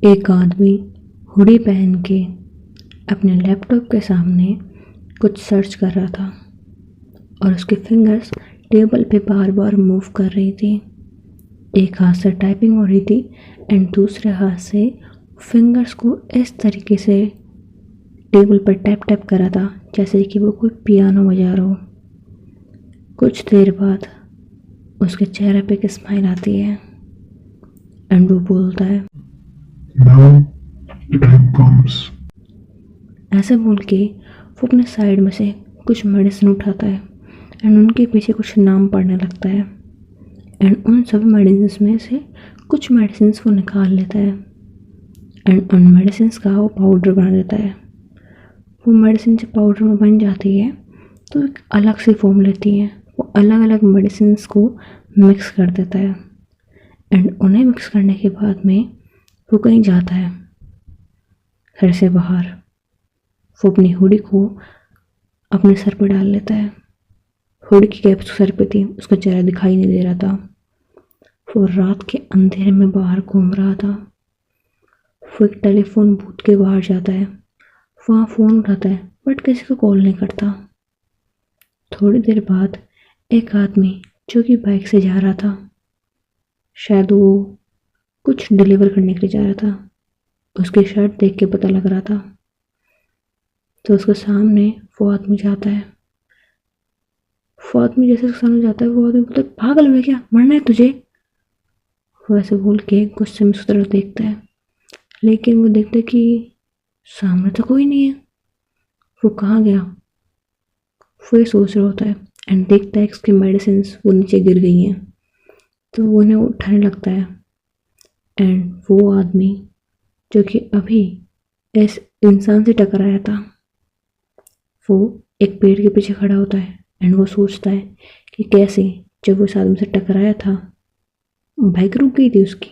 एक आदमी हुडी पहन के अपने लैपटॉप के सामने कुछ सर्च कर रहा था और उसकी फिंगर्स टेबल पे बार बार मूव कर रही थी। एक हाथ से टाइपिंग हो रही थी एंड दूसरे हाथ से फिंगर्स को इस तरीके से टेबल पर टैप टैप कर रहा था जैसे कि वो कोई पियानो बजा रहा हो। कुछ देर बाद उसके चेहरे पे एक स्माइल आती है एंड वो बोलता है, Now the time comes. ऐसे बोल के वो अपने साइड में से कुछ मेडिसिन उठाता है एंड उनके पीछे कुछ नाम पढ़ने लगता है एंड उन सभी मेडिसिन में से कुछ मेडिसिन वो निकाल लेता है एंड उन मेडिसिन का वो पाउडर बना देता है। वो मेडिसिन जब पाउडर में बन जाती है तो एक अलग सी फॉर्म लेती है। वो अलग अलग मेडिसिन को मिक्स कर देता है एंड उन्हें मिक्स करने के बाद में वो कहीं जाता है घर से बाहर। वो अपनी हुडी को अपने सर पर डाल लेता है। हुडी की कैप सर पे थी, उसका चेहरा दिखाई नहीं दे रहा था। वो रात के अंधेरे में बाहर घूम रहा था। वो एक टेलीफोन बूथ के बाहर जाता है, वहाँ फ़ोन उठाता है बट किसी को कॉल नहीं करता। थोड़ी देर बाद एक आदमी जो कि बाइक से जा रहा था, शायद वो कुछ डिलीवर करने के लिए जा रहा था, उसकी शर्ट देख के पता लग रहा था। तो उसके सामने वो आदमी जाता है। वो आदमी जैसे उसके सामने जाता है वो आदमी बोलता है, पागल हो क्या, मरना है तुझे? वो ऐसे बोल के गुस्से में उसकी तरफ देखता है, लेकिन वो देखता है कि सामने तो कोई नहीं है। वो कहाँ गया वो ये सोच रहा होता है एंड देखता है कि उसकी मेडिसिन वो नीचे गिर गई हैं। तो वो उन्हें उठाने लगता है एंड वो आदमी जो कि अभी इस इंसान से टकराया था, वो एक पेड़ के पीछे खड़ा होता है एंड वो सोचता है कि कैसे जब वो इस आदमी से टकराया था बाइक रुक गई थी उसकी,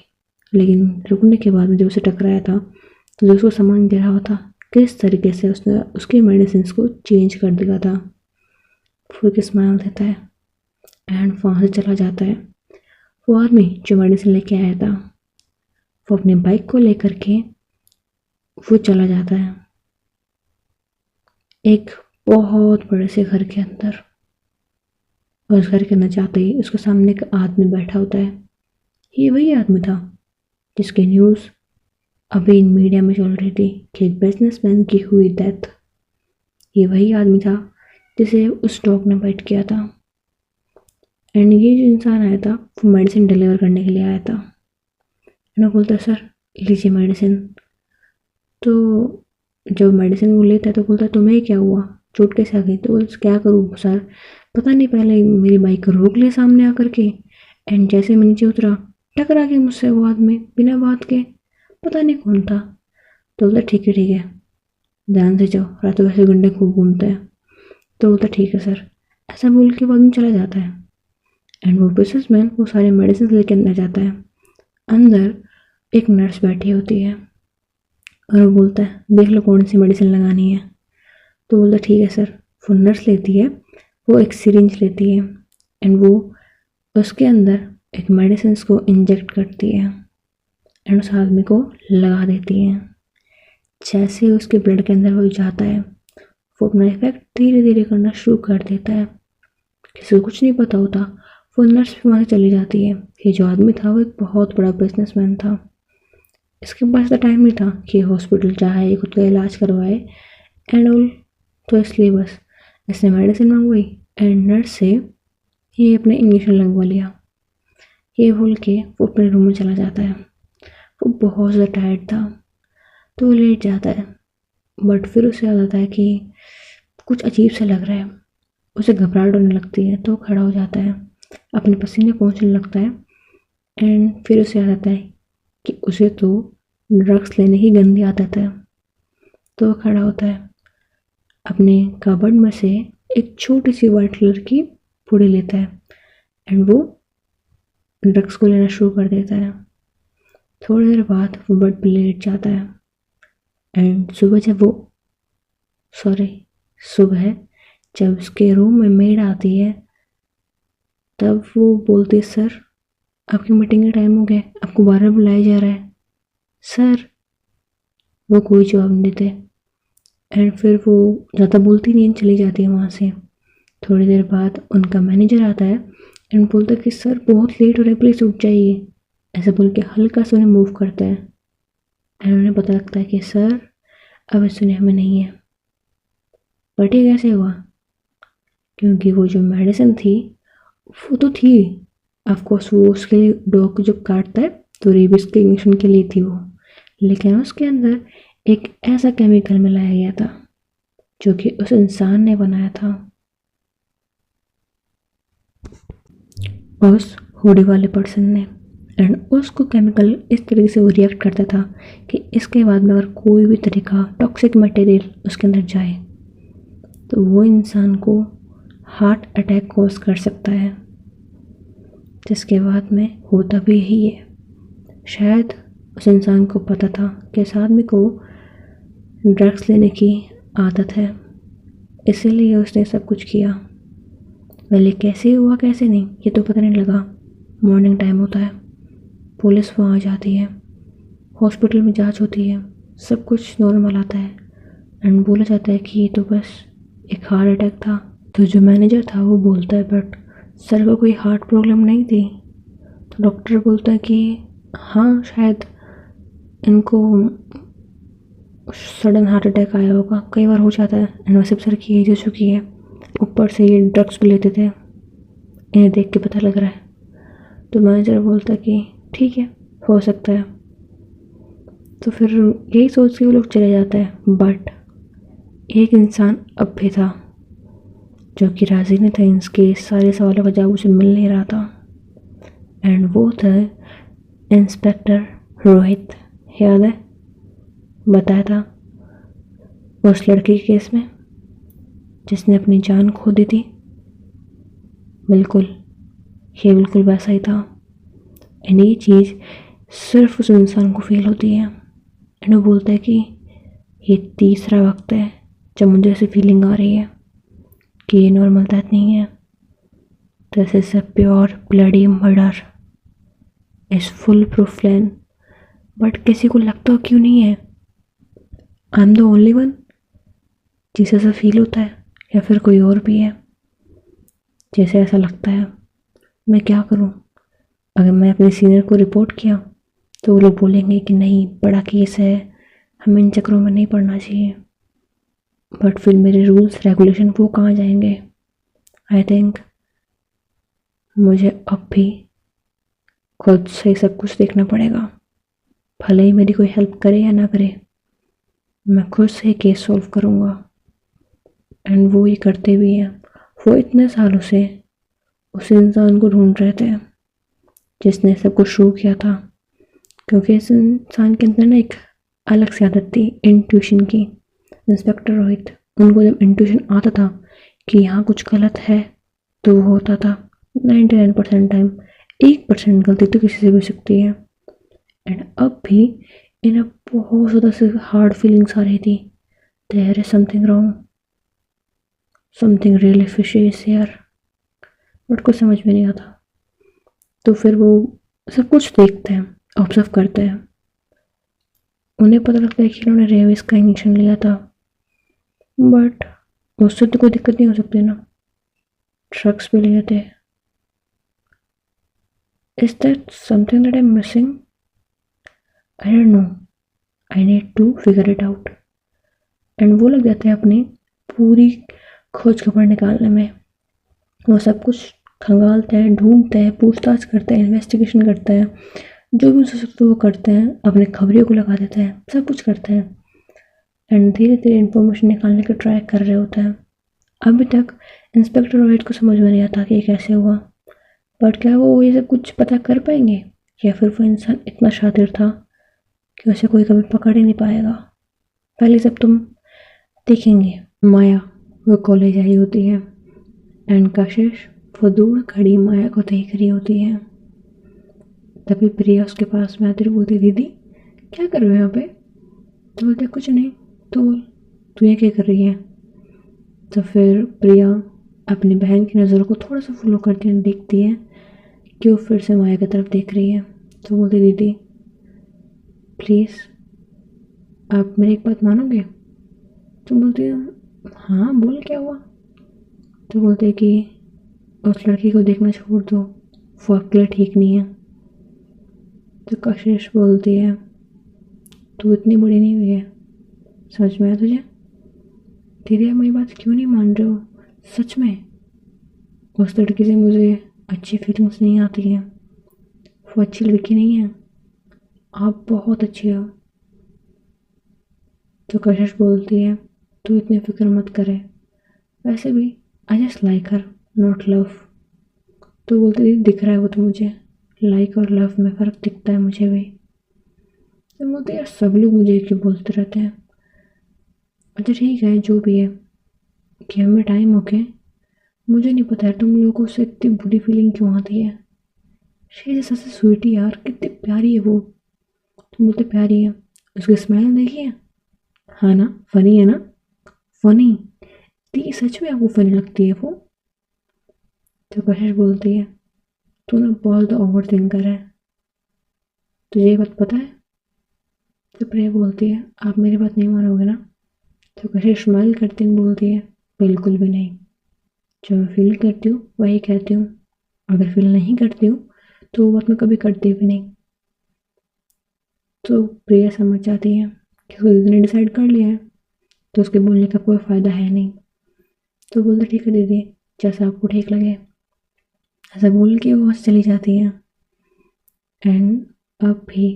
लेकिन रुकने के बाद में जब उसे टकराया था तो जो उसको सामान दे रहा था किस तरीके से उसने उसकी मेडिसिन को चेंज कर दिया था। वो एक स्माइल देता है एंड वहाँ से चला जाता है। वो आदमी जो मेडिसिन लेके आया था वो अपनी बाइक को लेकर के वो चला जाता है एक बहुत बड़े से घर के अंदर। और उस घर के अंदर जाते ही उसके सामने एक आदमी बैठा होता है। ये वही आदमी था जिसकी न्यूज़ अभी मीडिया में चल रही थी कि एक बिजनेसमैन की हुई डेथ। ये वही आदमी था जिसे उस डॉग ने बाइट किया था एंड ये जो इंसान आया था वो मेडिसिन डिलीवर करने के लिए आया था। एंड वो बोलता है, सर लीजिए मेडिसिन। तो जब मेडिसिन वो लेता है तो बोलता है, तुम्हें क्या हुआ, चोट कैसे आ गई? तो बोलता क्या करूँ सर, पता नहीं, पहले मेरी बाइक रोक लिया सामने आकर के एंड जैसे मैं नीचे उतरा टकरा गया मुझसे वो आदमी बिना बात के, पता नहीं कौन था। तो बोलता ठीक है ध्यान से जाओ, रातों वैसे गुंडे खूब घूमते हैं। तो बोलता ठीक है सर। ऐसा बोल के वो आदमी चला जाता है एंड वो बिजनेसमैन वो सारे मेडिसिन लेके अंदर जाता है। अंदर एक नर्स बैठी होती है और वो बोलता है, देख लो कौन सी मेडिसिन लगानी है। तो बोलता ठीक है सर। वो नर्स लेती है, वो एक सिरिंज लेती है एंड वो उसके अंदर एक मेडिसिन को इंजेक्ट करती है एंड उस आदमी को लगा देती है। जैसे ही उसके ब्लड के अंदर वो जाता है वो अपना इफेक्ट धीरे धीरे करना शुरू कर देता है। किसी को कुछ नहीं पता होता। वो नर्स भी वहाँ से चली जाती है। ये जो आदमी था वो एक बहुत बड़ा बिजनेसमैन था। इसके पास तो टाइम नहीं था कि हॉस्पिटल जाए, खुद का इलाज करवाए एंड ऑल। तो इसलिए बस इसने मेडिसिन मंगवाई एंड नर्स से ये अपने इंजेक्शन लगवा लिया। ये बोल के वो अपने रूम में चला जाता है। वो बहुत ज़्यादा टायर्ड था तो वो लेट जाता है बट फिर उसे याद आता है कि कुछ अजीब सा लग रहा है। उसे घबराहट होने लगती है तो वो खड़ा हो जाता है, अपने पसीने पहुँचने लगता है एंड फिर उसे याद आता है कि उसे तो ड्रग्स लेने की गंदी आदत है। तो वो खड़ा होता है, अपने कबर्ड में से एक छोटी सी वाइट कलर की पुड़ी लेता है एंड वो ड्रग्स को लेना शुरू कर देता है। थोड़ी देर बाद वो बेड पर लेट जाता है एंड सुबह जब उसके रूम में मेड आती है तब वो बोलती है, सर आपकी मीटिंग का टाइम हो गया, आपको 12 बुलाया जा रहा है। सर वो कोई जवाब नहीं देते। एंड फिर वो ज़्यादा बोलती नहीं, चली जाती है वहाँ से। थोड़ी देर बाद उनका मैनेजर आता है एंड बोलता है कि सर बहुत लेट हो रहा है, प्लीज़ उठ जाइए। ऐसे बोल के हल्का सा उन्हें मूव करता है एंड उन्हें पता लगता है कि सर अब इस दुनिया में नहीं है। बट ये कैसे हुआ? क्योंकि वो जो मेडिसिन थी वो तो थी, ऑफकोर्स वो उसके लिए डॉग को जो काटता है तो रेबीज के इंजेक्शन के लिए थी वो, लेकिन उसके अंदर एक ऐसा केमिकल मिलाया गया था जो कि उस इंसान ने बनाया था। उस हुडी वाले पर्सन ने। एंड उसको केमिकल इस तरीके से वो रिएक्ट करता था कि इसके बाद में अगर कोई भी तरीका टॉक्सिक मटेरियल उसके अंदर जाए तो वो इंसान को हार्ट अटैक कॉज कर सकता है, जिसके बाद में होता भी यही है। शायद उस इंसान को पता था कि इस आदमी को ड्रग्स लेने की आदत है, इसीलिए उसने सब कुछ किया। पहले कैसे हुआ कैसे नहीं ये तो पता नहीं लगा। मॉर्निंग टाइम होता है, पुलिस वहाँ आ जाती है, हॉस्पिटल में जांच होती है, सब कुछ नॉर्मल आता है एंड बोला जाता है कि ये तो बस एक हार्ट अटैक था। तो जो मैनेजर था वो बोलता है बट सर को कोई हार्ट प्रॉब्लम नहीं थी। तो डॉक्टर बोलता है कि हाँ शायद इनको सडन हार्ट अटैक आया होगा, कई बार हो जाता है एंड वैसे भी सर की एज हो चुकी है, ऊपर से ये ड्रग्स भी लेते थे, इन्हें देख के पता लग रहा है। तो मैनेजर बोलता है कि ठीक है हो सकता है। तो फिर यही सोच के वो लोग चले जाते हैं। बट एक इंसान अब भी था जो कि राजी नहीं था इसके सारे सवालों का जवाब उसे मिल नहीं रहा था एंड वो था इंस्पेक्टर रोहित। याद है बताया था उस लड़की के केस में जिसने अपनी जान खो दी थी? बिल्कुल, ये बिल्कुल वैसा ही था। एंड ये चीज़ सिर्फ उस इंसान को फील होती है एंड वो बोलता है कि ये तीसरा वक्त है जब मुझे ऐसी फीलिंग आ रही है कि ये नॉर्मल डेथ नहीं है, this is a pure bloody murder, is full proof plan. But किसी को लगता क्यों नहीं है? I am the only one जिसे ऐसा फील होता है या फिर कोई और भी है जैसे ऐसा लगता है? मैं क्या करूं? अगर मैं अपने सीनियर को रिपोर्ट किया तो वो लोग बोलेंगे कि नहीं बड़ा केस है, हमें इन चक्करों में नहीं पड़ना चाहिए। बट फिर मेरे रूल्स रेगुलेशन वो कहाँ जाएंगे? आई थिंक मुझे अब भी खुद से सब कुछ देखना पड़ेगा, भले ही मेरी कोई हेल्प करे या ना करे, मैं खुद से केस सॉल्व करूँगा। एंड वो ये करते भी हैं। वो इतने सालों से उस इंसान को ढूंढ रहे थे जिसने सब कुछ शुरू किया था, क्योंकि इस इंसान के अंदर ना एक अलग सी आदत थी इंट्यूशन की। इंस्पेक्टर रोहित, उनको जब इंट्यूशन आता था कि यहाँ कुछ गलत है तो वो होता था 99% टाइम। 1% गलती तो किसी से भी हो सकती है। एंड अब भी इन्हें बहुत ज़्यादा से हार्ड फीलिंग्स आ रही थी, there is something wrong, something really fishy is here. But कुछ समझ में नहीं आता। तो फिर वो सब कुछ देखते हैं, ऑब्जर्व करते हैं। उन्हें पता लगता है कि इन्होंने रेबीज का इंजेक्शन लिया था, बट उससे तो कोई दिक्कत नहीं हो सकती ना, ड्रग्स भी लिए थे। Is that something that I am missing? I don't know, I need to figure it out. And वो लग जाते हैं अपनी पूरी खोज खबर निकालने में। वो सब कुछ खंगालते हैं, ढूंढते हैं, पूछताछ करते हैं, इन्वेस्टिगेशन करते हैं, जो भी उनसे सकते वो करते हैं, अपने खबरियों को लगा देते हैं, सब कुछ करते हैं एंड धीरे धीरे इन्फॉर्मेशन निकालने का ट्राई कर रहे होते हैं। अभी तक इंस्पेक्टर रोहित को समझ में नहीं आता कि ये कैसे हुआ, बट क्या वो ये सब कुछ पता कर पाएंगे या फिर वो इंसान इतना शातिर था कि उसे कोई कभी पकड़ ही नहीं पाएगा? पहले सब तुम देखेंगे। माया वो कॉलेज आई होती है एंड कशिश वो दूर खड़ी माया को देख रही होती है। तभी प्रिया उसके पास में आती बोलती, दीदी क्या कर रहे हो यहाँ पे? तो बोलते कुछ नहीं, तो बोल तू ये क्या कर रही है? तो फिर प्रिया अपनी बहन की नज़रों को थोड़ा सा फॉलो करती है, देखती है कि वो फिर से माया की तरफ देख रही है। तो बोलती, दीदी प्लीज़ आप मेरी एक बात मानोगे? तो बोलती है हाँ बोल, क्या हुआ? तो बोलते हैं कि उस लड़की को देखना छोड़ दो, वो आपके लिए ठीक नहीं है। तो कशिश बोलती है तू इतनी बड़ी नहीं हुई है, समझ में आया तुझे? दीदी आप मेरी बात क्यों नहीं मान रहे हो? सच में उस लड़की से मुझे अच्छी फीलिंग्स नहीं आती हैं, वो अच्छी लड़की नहीं है, आप बहुत अच्छी हो। तो कशिश बोलती है तू इतनी फिक्र मत करे, वैसे भी I just like her, not love. तो बोलती थी दिख रहा है वो तो मुझे, लाइक और लव में फ़र्क दिखता है मुझे भी। तो बोलती यार सब लोग मुझे क्यों बोलते रहते हैं। अच्छा ठीक है जो भी है, कि हमें टाइम हो गया, मुझे नहीं पता है तुम लोगों से इतनी बुरी फीलिंग क्यों आती है। शी इज़ सच स्वीटी यार, कितनी प्यारी है वो। तुम बोलते प्यारी है, उसकी स्माइल देखिए, हाँ ना, फनी है ना, फनी। ती सच में आपको फनी लगती है वो? तो कशिश बोलती है तू ना बहुत ओवर थिंकर है, तुझे ये बात पता है? तो प्रिया बोलती है आप मेरी बात नहीं मानोगे ना? तो कशिश स्माइल करती हुए बोलती है बिल्कुल भी नहीं, जो मैं फील करती हूँ वही कहती हूँ, अगर फील नहीं करती हूँ तो वो बात मैं कभी करती भी नहीं। तो प्रिया समझ जाती है कि उसको दीदी ने डिसाइड कर लिया है, तो उसके बोलने का कोई फ़ायदा है नहीं। तो बोलते ठीक है दीदी, जैसा आपको ठीक लगे। ऐसा बोल के वो वहाँ से चली जाती है। एंड अब भी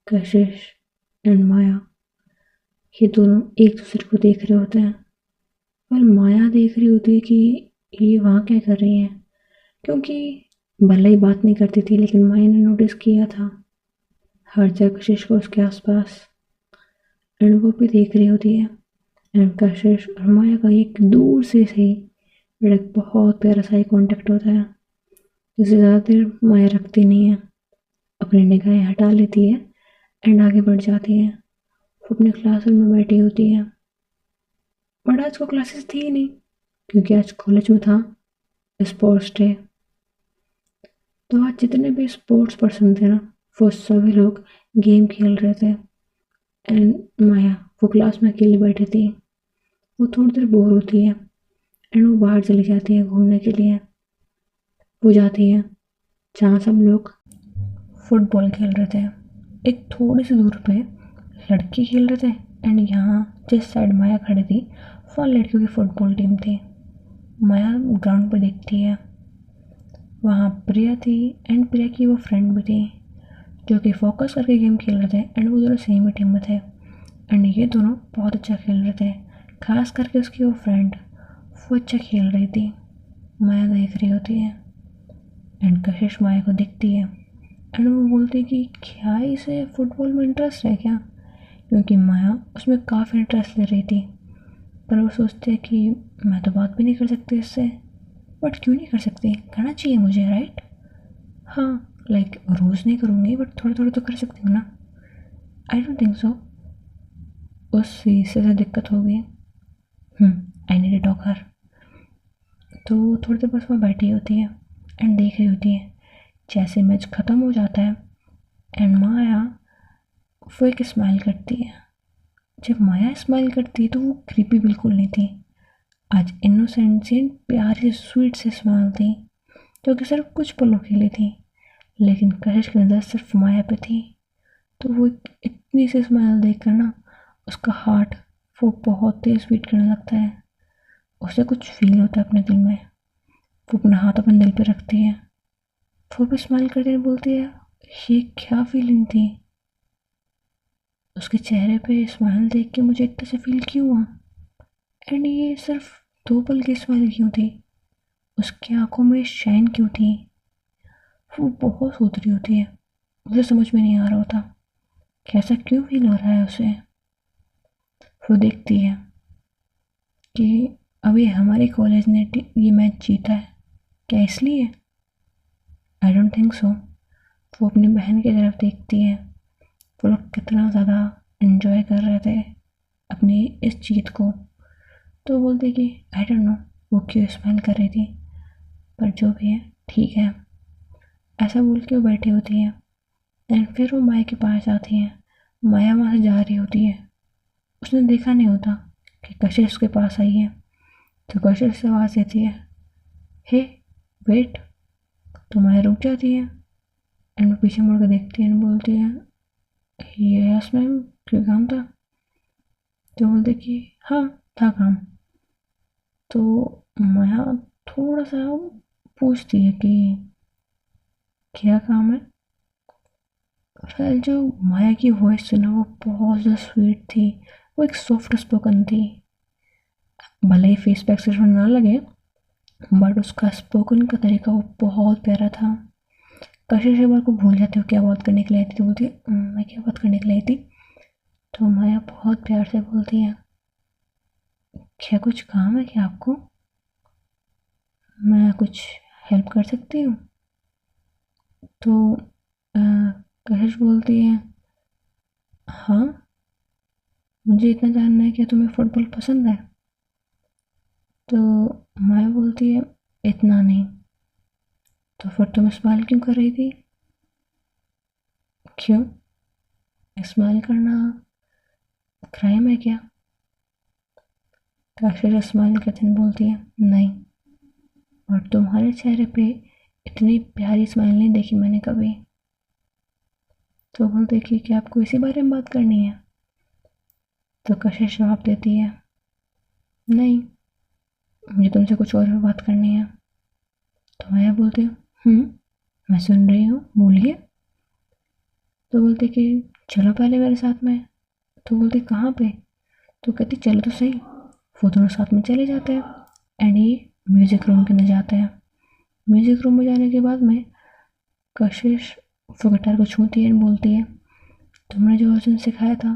कशिश एंड माया, ये दोनों एक दूसरे को देख रहे होते हैं। और माया देख रही होती है कि ये वहाँ क्या कर रही है, क्योंकि भले ही बात नहीं करती थी लेकिन माया ने नोटिस किया था हर जगह कशिश को उसके आसपास। एंड वो भी देख रही होती है। एंड कशिश और माया का एक दूर से ही एक बहुत प्यारा सा कॉन्टेक्ट होता है, जिसे ज़्यादा देर माया रखती नहीं है, अपनी निगाहें हटा लेती है एंड आगे बढ़ जाती है। वो अपने क्लासरूम में बैठी होती है, बट आज को क्लासेस थी ही नहीं, क्योंकि आज कॉलेज में था स्पोर्ट्स डे। तो आज जितने भी स्पोर्ट्स पर्सन थे ना, वो सभी लोग गेम खेल रहे थे। एंड माया वो क्लास में अकेली बैठी थी, वो थोड़ी देर बोर होती है एंड वो बाहर चली जाती है घूमने के लिए। वो जाती है जहाँ सब लोग फुटबॉल खेल रहे थे, एक थोड़ी सी दूर पे लड़के खेल रहे थे, एंड यहाँ जिस साइड माया खड़ी थी वहाँ लड़कियों की फुटबॉल टीम थी। माया ग्राउंड पर देखती है, वहाँ प्रिया थी एंड प्रिया की वो फ्रेंड भी थी, जो कि फोकस करके गेम खेल रहे थे एंड वो दोनों सेम ही टीम में थे। एंड ये दोनों बहुत अच्छा खेल रहे थे, खास करके उसकी वो फ्रेंड, वो अच्छा खेल रही थी। माया देख रही होती है एंड कशिश माया को दिखती है एंड वो बोलती है कि क्या इसे फुटबॉल में इंटरेस्ट है क्या, क्योंकि माया उसमें काफ़ी इंटरेस्ट ले रही थी। पर वो सोचते हैं कि मैं तो बात भी नहीं कर सकती इससे। बट क्यों नहीं कर सकती, करना चाहिए मुझे, राइट? हाँ लाइक रोज़ नहीं करूँगी बट थोड़ा थोड़ा तो कर सकती हूँ ना। आई डोंट थिंक सो उस चीज़ से दिक्कत होगी। आई नीड टू टॉक हर। तो थोड़ी देर बस वहाँ बैठी होती है एंड देख रही होती है, जैसे मैच ख़त्म हो जाता है एंड माया वो एक स्माइल करती है। जब माया स्माइल करती है तो वो क्रीपी बिल्कुल नहीं थी, आज इनोसेंट सी प्यारी स्वीट से स्माइल थी, जो कि सिर्फ कुछ पलों के लिए थी, लेकिन कशिश की नज़र सिर्फ माया पे थी। तो वो इतनी सी स्माइल देख कर ना उसका हार्ट वो बहुत तेज बीट करने लगता है, उसे कुछ फील होता है अपने दिल में। वो अपना हाथ अपने दिल पे रखती है, वो भी स्माइल करती है, बोलती है ये क्या फीलिंग थी, उसके चेहरे पे स्माइल देख के मुझे इतना से फील क्यों हुआ, एंड ये सिर्फ 2 पल की स्माइल क्यों थी, उसकी आंखों में शाइन क्यों थी। वो बहुत सोच रही होती है, मुझे समझ में नहीं आ रहा होता कैसा क्यों फील हो रहा है उसे। वो देखती है कि अभी हमारे कॉलेज ने ये मैच जीता है, क्या इसलिए? I don't think so. वो अपनी बहन की तरफ देखती है, वो लोग कितना ज़्यादा इन्जॉय कर रहे थे अपनी इस जीत को। तो बोलती कि आई डोंट नो वो क्यों स्माइल कर रही थी, पर जो भी है ठीक है। ऐसा बोल के वो बैठी होती है एंड फिर वो माया के पास आती है, माया वहाँ से जा रही होती है उसने देखा नहीं होता कि कशिश उसके पास आई है। तो कशिश से आवाज़ देती है, हे वेट। तो माया रुक जाती है एंड वो पीछे मुड़ कर देखती है एंड बोलती है, ये यस मैम, क्यों काम था? तो बोलते कि हाँ था काम। तो माया थोड़ा सा पूछती है कि क्या काम है। फिर जो माया की वॉइस थी ना वो बहुत ज़्यादा स्वीट थी, वो एक सॉफ्ट स्पोकन थी। भले ही फेस पे एक्सप्रेशन ना लगे बट उसका स्पोकन का तरीका वो बहुत प्यारा था। कशिश एक बार को भूल जाती हो क्या बात करने के लिए आई थी, तो बोलती है मैं क्या बात करने के लिए आई थी?" तो माया बहुत प्यार से बोलती है, क्या कुछ काम है क्या आपको? मैं कुछ हेल्प कर सकती हूँ? तो अ, कशिश बोलती है, हाँ, मुझे इतना जानना है कि तुम्हें फुटबॉल पसंद है? तो माया बोलती है, इतना नहीं। तो फिर तुम स्माइल क्यों कर रही थी? क्यों? स्माइल करना क्राइम है क्या? काशिश स्माइल करते हुए बोलती है, नहीं, और तुम्हारे चेहरे पे इतनी प्यारी स्माइल नहीं देखी मैंने कभी। तो बोलते कि क्या आपको इसी बारे में बात करनी है? तो कशिश जवाब देती है, नहीं, मुझे तुमसे कुछ और भी बात करनी है। तो माया बोलती हूँ, मैं सुन रही हूँ, बोलिए। तो बोलते कि चलो पहले मेरे साथ में। तो बोलती कहाँ पे? तो कहती चलो तो सही। वो दोनों साथ में चले जाते हैं एंड ये म्यूजिक रूम के अंदर जाते हैं। म्यूजिक रूम में जाने के बाद में कशिश वो गिटार को छूती है एंड बोलती है, तुमने जो वर्जन सिखाया था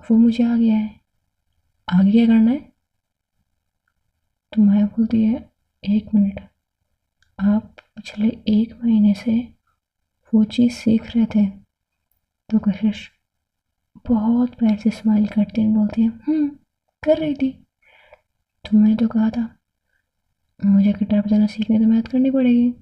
वो मुझे आ गया है, आगे क्या करना है? तो माया बोलती है, एक मिनट, आप पिछले 1 महीने से वो चीज़ सीख रहे थे? तो कशिश बहुत प्यार से स्माइल करती है बोलती है, कर रही थी। तो मैंने तो कहा था मुझे गिटार बजाना सीखने तो मेहनत करनी पड़ेगी।